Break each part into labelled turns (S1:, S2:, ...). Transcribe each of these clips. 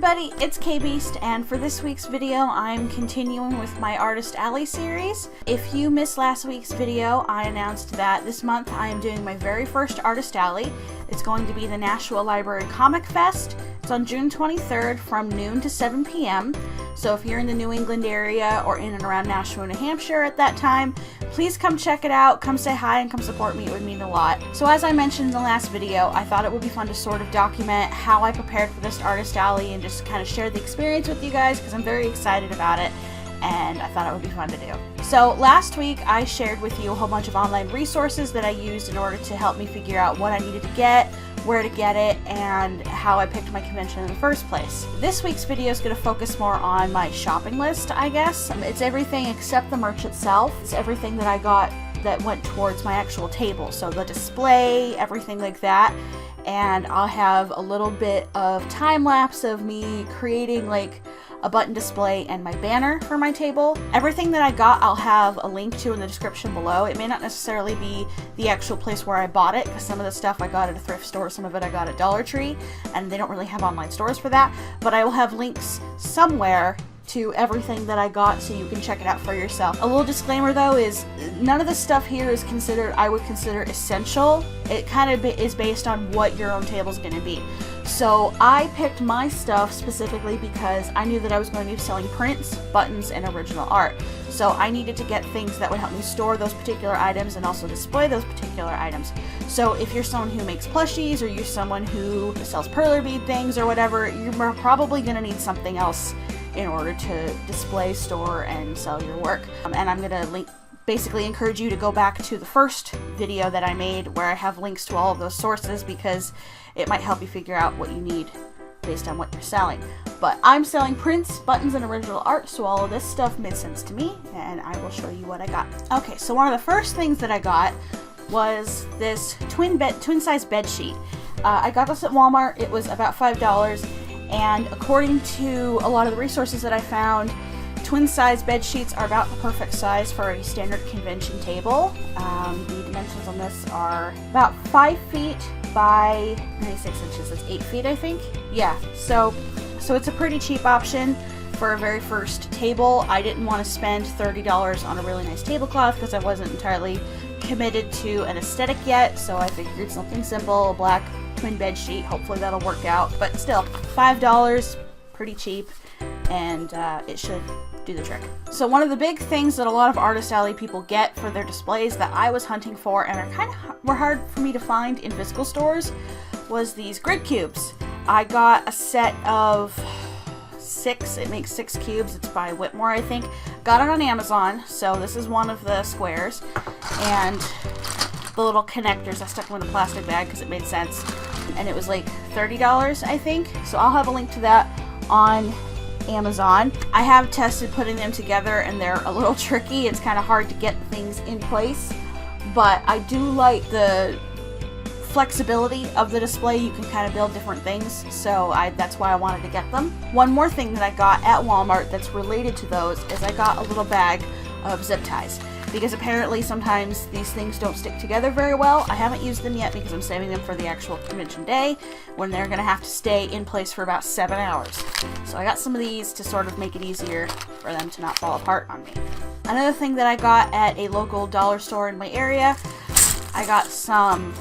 S1: everybody, it's KayBeast, and for this week's video I'm continuing with my Artist Alley series. If you missed last week's video, I announced that this month I am doing my very first Artist Alley. It's going to be the Nashville Library Comic Fest. It's on June 23rd from noon to 7 p.m. So if you're in the New England area or in and around Nashville, New Hampshire at that time, please come check it out, come say hi, and come support me. It would mean a lot. So as I mentioned in the last video, I thought it would be fun to sort of document how I prepared for this Artist Alley and just kind of share the experience with you guys because I'm very excited about it and I thought it would be fun to do. So last week I shared with you a whole bunch of online resources that I used in order to help me figure out what I needed to get, where to get it, and how I picked my convention in the first place. This week's video is going to focus more on my shopping list, I guess. It's everything except the merch itself. It's everything that I got that went towards my actual table. So the display, everything like that. And I'll have a little bit of time lapse of me creating like a button display and my banner for my table. Everything that I got I'll have a link to in the description below. It may not necessarily be the actual place where I bought it because some of the stuff I got at a thrift store, some of it I got at Dollar Tree, and they don't really have online stores for that, but I will have links somewhere to everything that I got so you can check it out for yourself. A little disclaimer though is none of the stuff here is I would consider essential. It kind of is based on what your own table is going to be. So I picked my stuff specifically because I knew that I was going to be selling prints, buttons, and original art. So I needed to get things that would help me store those particular items and also display those particular items. So if you're someone who makes plushies or you're someone who sells perler bead things or whatever, you're probably going to need something else in order to display, store, and sell your work. And I'm going to basically encourage you to go back to the first video that I made where I have links to all of those sources because it might help you figure out what you need based on what you're selling. But I'm selling prints, buttons, and original art, so all of this stuff made sense to me, and I will show you what I got. Okay, so one of the first things that I got was this twin size bed sheet. I got this at Walmart. It was about $5. And according to a lot of the resources that I found, twin size bed sheets are about the perfect size for a standard convention table. The dimensions on this are about 5 feet by 96 inches. That's 8 feet, I think. Yeah, so it's a pretty cheap option for a very first table. I didn't want to spend $30 on a really nice tablecloth because I wasn't entirely committed to an aesthetic yet, so I figured something simple, a black twin bed sheet, hopefully that'll work out, but still, $5, pretty cheap, and it should do the trick. So one of the big things that a lot of Artist Alley people get for their displays that I was hunting for and were hard for me to find in physical stores was these grid cubes. I got a set of 6, it makes 6 cubes, it's by Whitmore I think. Got it on Amazon, so this is one of the squares, and the little connectors, I stuck them in a plastic bag because it made sense, and it was like $30 I think, so I'll have a link to that on Amazon. I have tested putting them together and they're a little tricky. It's kind of hard to get things in place, but I do like the flexibility of the display. You can kind of build different things, so that's why I wanted to get them. One more thing that I got at Walmart that's related to those is I got a little bag of zip ties, because apparently sometimes these things don't stick together very well. I haven't used them yet because I'm saving them for the actual convention day when they're going to have to stay in place for about 7 hours. So I got some of these to sort of make it easier for them to not fall apart on me. Another thing that I got at a local dollar store in my area, I got some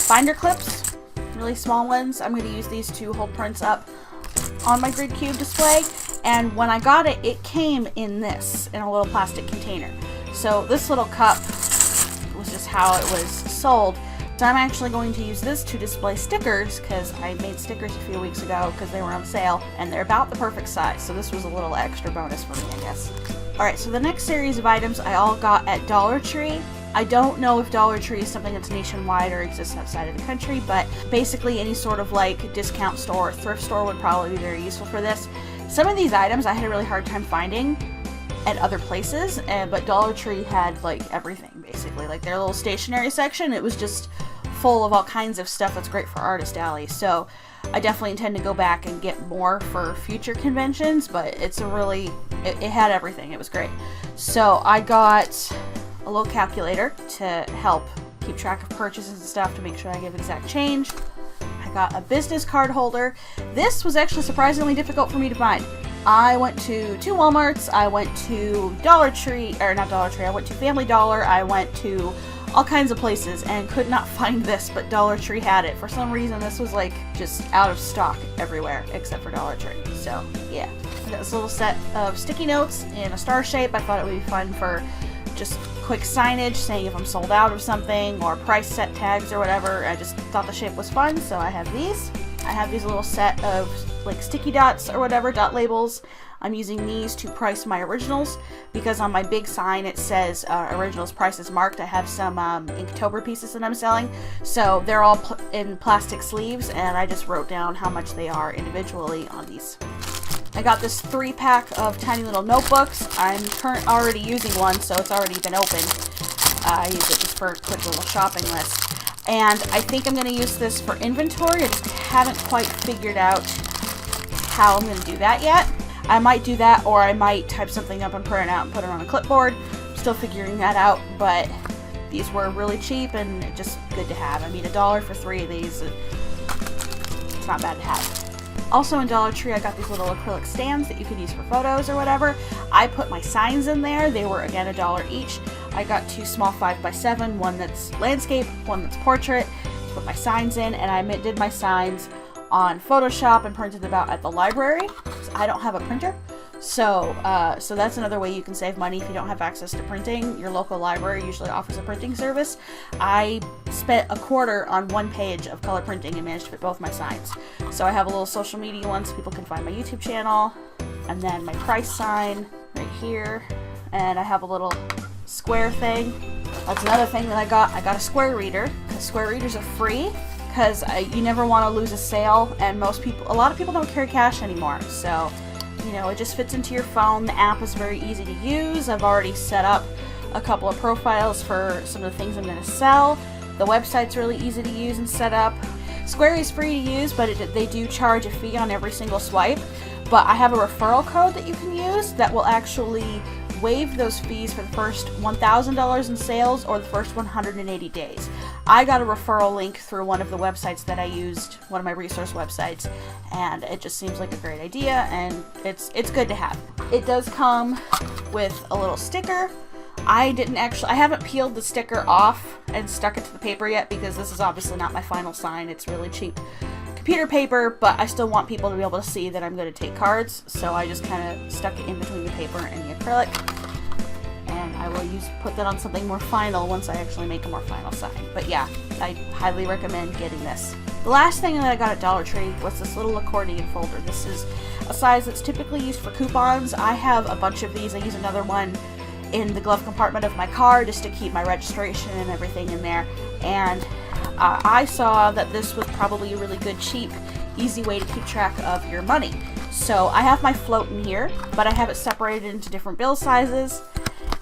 S1: binder clips, really small ones. I'm going to use these to hold prints up on my grid cube display. And when I got it, it came in a little plastic container. So this little cup was just how it was sold. So I'm actually going to use this to display stickers because I made stickers a few weeks ago because they were on sale and they're about the perfect size. So this was a little extra bonus for me, I guess. Alright, so the next series of items I all got at Dollar Tree. I don't know if Dollar Tree is something that's nationwide or exists outside of the country, but basically any sort of like discount store or thrift store would probably be very useful for this. Some of these items I had a really hard time finding at other places, but Dollar Tree had like everything basically. Like their little stationery section, it was just full of all kinds of stuff that's great for Artist Alley. So I definitely intend to go back and get more for future conventions, but it had everything. It was great. So I got a little calculator to help keep track of purchases and stuff to make sure I give exact change. I I got a business card holder. This was actually surprisingly difficult for me to find. I went to 2 Walmarts, I went to Dollar Tree, or not Dollar Tree, I went to Family Dollar, I went to all kinds of places and could not find this, but Dollar Tree had it. For some reason, this was like just out of stock everywhere except for Dollar Tree. So yeah, I got this little set of sticky notes in a star shape. I thought it would be fun for just quick signage saying if I'm sold out of something, or price set tags or whatever. I just thought the shape was fun, so I have these. I have these little set of like sticky dots or whatever, dot labels. I'm using these to price my originals because on my big sign it says originals prices marked. I have some Inktober pieces that I'm selling, so they're all in plastic sleeves, and I just wrote down how much they are individually on these. I got this 3-pack of tiny little notebooks. I'm already using one, so it's already been opened. I use it just for a quick little shopping list. And I think I'm going to use this for inventory. I just haven't quite figured out how I'm going to do that yet. I might do that, or I might type something up and print it out and put it on a clipboard. I'm still figuring that out, but these were really cheap and just good to have. I mean, $1 for 3 of these, it's not bad to have. Also in Dollar Tree, I got these little acrylic stands that you could use for photos or whatever. I put my signs in there. They were, again, $1 each. I got 2 small 5x7, one that's landscape, one that's portrait, to put my signs in, and I did my signs on Photoshop and printed them out at the library. I don't have a printer, so that's another way you can save money if you don't have access to printing. Your local library usually offers a printing service. I spent $0.25 on 1 page of color printing and managed to fit both my signs. So I have a little social media one so people can find my YouTube channel, and then my price sign right here, and I have a little square thing. That's another thing that I got. I got a square reader, because square readers are free, because you never want to lose a sale, and a lot of people don't carry cash anymore, so you know, it just fits into your phone. The app is very easy to use. I've already set up a couple of profiles for some of the things I'm going to sell. The website's really easy to use and set up. Square is free to use, but they do charge a fee on every single swipe. But I have a referral code that you can use that will actually waive those fees for the first $1,000 in sales or the first 180 days. I got a referral link through one of the websites that I used, one of my resource websites, and it just seems like a great idea, and it's good to have. It does come with a little sticker. I haven't peeled the sticker off and stuck it to the paper yet because this is obviously not my final sign. It's really cheap computer paper, but I still want people to be able to see that I'm going to take cards, so I just kind of stuck it in between the paper and the acrylic, and I will put that on something more final once I actually make a more final sign. But yeah, I highly recommend getting this. The last thing that I got at Dollar Tree was this little accordion folder. This is a size that's typically used for coupons. I have a bunch of these. I use another one in the glove compartment of my car just to keep my registration and everything in there, and I saw that this was probably a really good, cheap, easy way to keep track of your money. So I have my float in here, but I have it separated into different bill sizes,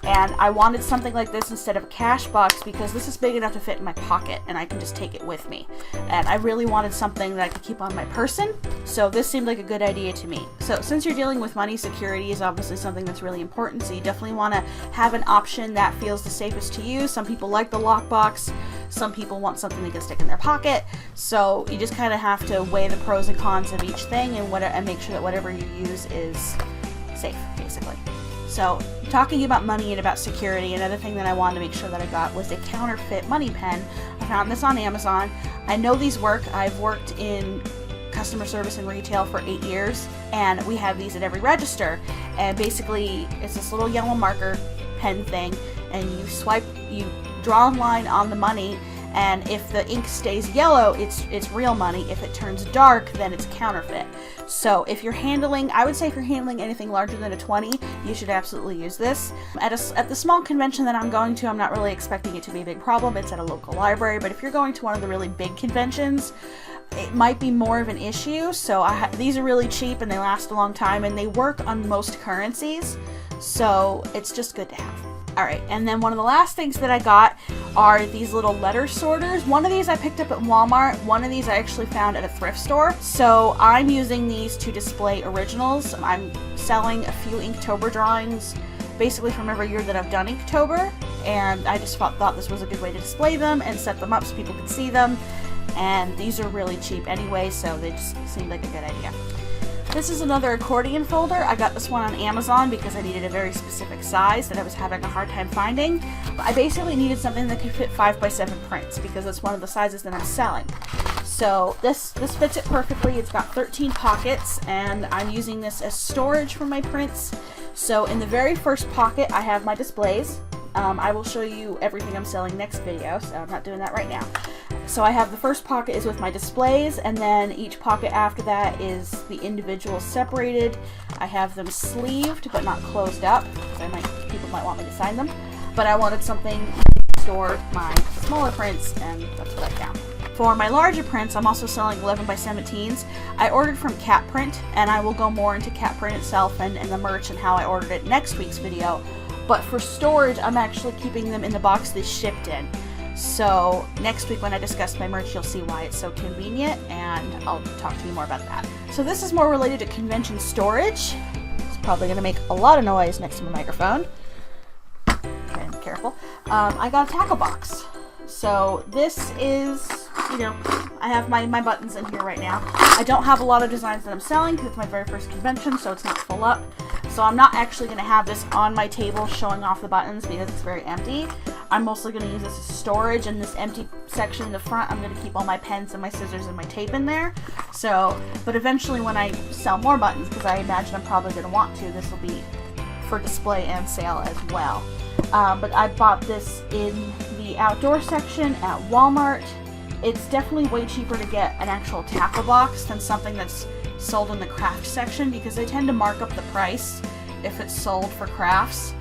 S1: and I wanted something like this instead of a cash box because this is big enough to fit in my pocket and I can just take it with me. And I really wanted something that I could keep on my person, so this seemed like a good idea to me. So since you're dealing with money, security is obviously something that's really important, so you definitely want to have an option that feels the safest to you. Some people like the lockbox, some people want something they can stick in their pocket, so you just kind of have to weigh the pros and cons of each thing and make sure that whatever you use is safe, basically. So, talking about money and about security, another thing that I wanted to make sure that I got was a counterfeit money pen. I found this on Amazon. I know these work. I've worked in customer service and retail for 8 years, and we have these at every register. And basically, it's this little yellow marker pen thing, and you draw a line on the money, and if the ink stays yellow, it's real money. If it turns dark, then it's counterfeit. So if you're handling, I would say if you're handling anything larger than a 20, you should absolutely use this. At the small convention that I'm going to, I'm not really expecting it to be a big problem. It's at a local library, but if you're going to one of the really big conventions, it might be more of an issue. So these are really cheap and they last a long time and they work on most currencies, so it's just good to have. Alright, and then one of the last things that I got are these little letter sorters. One of these I picked up at Walmart, one of these I actually found at a thrift store. So I'm using these to display originals. I'm selling a few Inktober drawings, basically from every year that I've done Inktober, and I just thought this was a good way to display them and set them up so people could see them. and these are really cheap anyway, so they just seemed like a good idea. This is another accordion folder. I got this one on Amazon because I needed a very specific size that I was having a hard time finding. I basically needed something that could fit 5x7 prints because it's one of the sizes that I'm selling. So this fits it perfectly. It's got 13 pockets, and I'm using this as storage for my prints. So in the very first pocket, I have my displays. I will show you everything I'm selling next video, so I'm not doing that right now. So I have the first pocket is with my displays, and then each pocket after that is the individual separated. I have them sleeved but not closed up. So people might want me to sign them, but I wanted something to store my smaller prints, and that's what I found. For my larger prints, I'm also selling 11x17s. I ordered from Cat Print, and I will go more into Cat Print itself and the merch and how I ordered it next week's video. But for storage, I'm actually keeping them in the box they shipped in. So next week when I discuss my merch, you'll see why it's so convenient, and I'll talk to you more about that. So this is more related to convention storage. It's probably going to make a lot of noise next to my microphone. Okay, be careful. I got a tackle box. So this is, I have my buttons in here right now. I don't have a lot of designs that I'm selling because it's my very first convention, so it's not full up. So I'm not actually going to have this on my table showing off the buttons because it's very empty. I'm mostly going to use this as storage, and this empty section in the front, I'm going to keep all my pens and my scissors and my tape in there. So, but eventually when I sell more buttons, because I imagine I'm probably going to want to, this will be for display and sale as well. But I bought this in the outdoor section at Walmart. It's definitely way cheaper to get an actual tackle box than something that's sold in the craft section, because they tend to mark up the price if it's sold for crafts,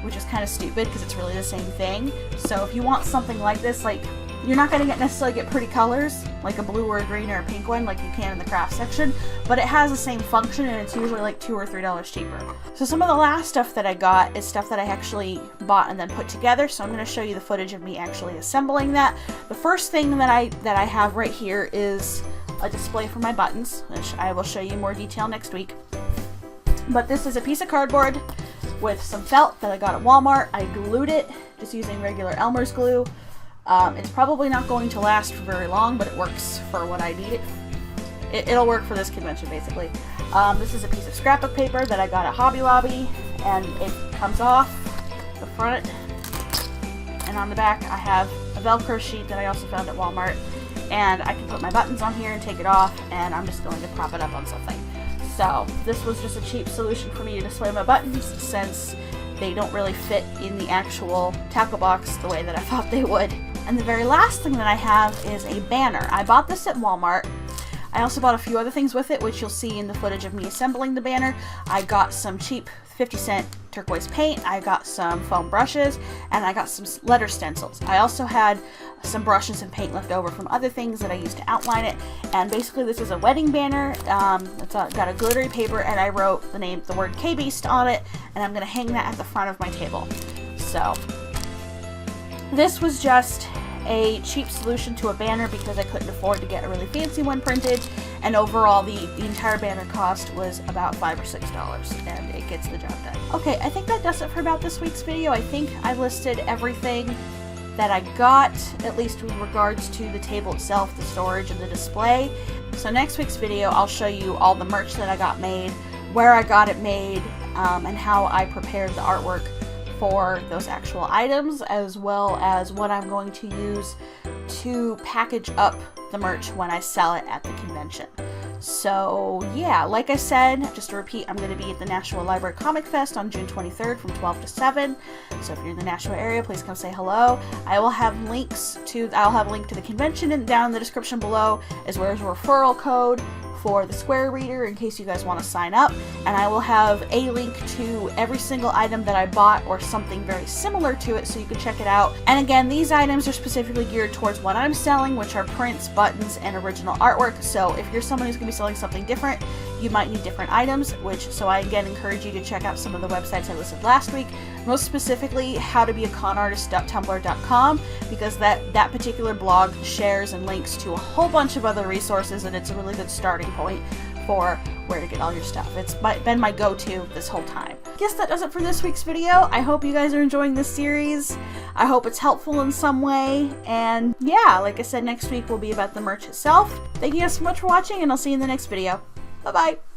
S1: which is kind of stupid because it's really the same thing. So if you want something like this, like, you're not going to necessarily get pretty colors like a blue or a green or a pink one like you can in the craft section, but it has the same function, and it's usually like $2 or $3 cheaper. So some of the last stuff that I got is stuff that I actually bought and then put together, so I'm going to show you the footage of me actually assembling that. The first thing that I have right here is a display for my buttons, which I will show you more detail next week. But this is a piece of cardboard with some felt that I got at Walmart. I glued it just using regular Elmer's glue. It's probably not going to last for very long, but it works for what I need it. It'll work for this convention, basically. This is a piece of scrapbook paper that I got at Hobby Lobby, and it comes off the front, and on the back I have a Velcro sheet that I also found at Walmart, and I can put my buttons on here and take it off, and I'm just going to prop it up on something. So this was just a cheap solution for me to display my buttons, since they don't really fit in the actual tackle box the way that I thought they would. And the very last thing that I have is a banner. I bought this at Walmart. I also bought a few other things with it, which you'll see in the footage of me assembling the banner. I got some cheap 50-cent turquoise paint, I got some foam brushes, and I got some letter stencils. I also had some brushes and paint left over from other things that I used to outline it, and basically this is a wedding banner. It's got a glittery paper, and I wrote the word KayBeast on it, and I'm going to hang that at the front of my table. So this was just a cheap solution to a banner because I couldn't afford to get a really fancy one printed, and overall the entire banner cost was about $5 or $6, and it gets the job done. Okay, I think that does it for about this week's video. I think I listed everything that I got, at least with regards to the table itself, the storage, and the display. So next week's video I'll show you all the merch that I got made, where I got it made, and how I prepared the artwork for those actual items, as well as what I'm going to use to package up the merch when I sell it at the convention. So yeah, like I said, just to repeat, I'm going to be at the Nashville Library Comic Fest on June 23rd from 12 to 7. So if you're in the Nashville area, please come say hello. I'll have a link to the convention and down in the description below, as well as a referral code for the Square Reader in case you guys want to sign up, and I will have a link to every single item that I bought or something very similar to it so you can check it out. And again, these items are specifically geared towards what I'm selling, which are prints, buttons, and original artwork. So if you're someone who's going to be selling something different, you might need different items, so I again encourage you to check out some of the websites I listed last week, most specifically howtobeaconartist.tumblr.com, because that particular blog shares and links to a whole bunch of other resources, and it's a really good starting point for where to get all your stuff. It's been my go-to this whole time. I guess that does it for this week's video. I hope you guys are enjoying this series. I hope it's helpful in some way. And yeah, like I said, next week will be about the merch itself. Thank you guys so much for watching, and I'll see you in the next video. Bye-bye.